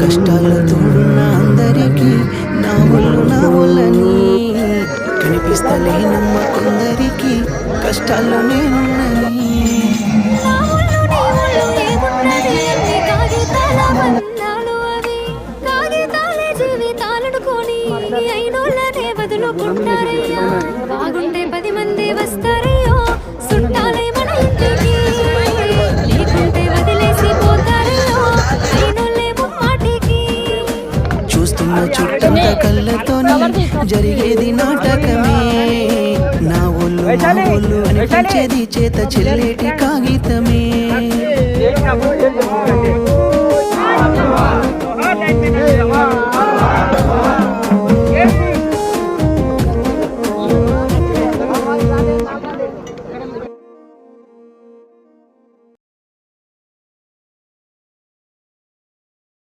కష్టాల్లో తోడున్న అందరికీ నా ఒళ్ళని కనిపిస్తలేనమ్మ కొందరికి కష్టాల్లో నేనున్నని. బాగుంటే 10 మంది వస్తారయ్యో చుట్టాలే మన ఇంటికి, లేకుంటే వదిలేసి పోతారయ్యో అయినోళ్ళే ముమ్మాటికి. చూస్తున్న చుట్టంత కళ్ళతోని జరిగేది నాటకమే, నా ఒళ్ళు అనిపించేది చేత చెల్లేటి కాగితమే.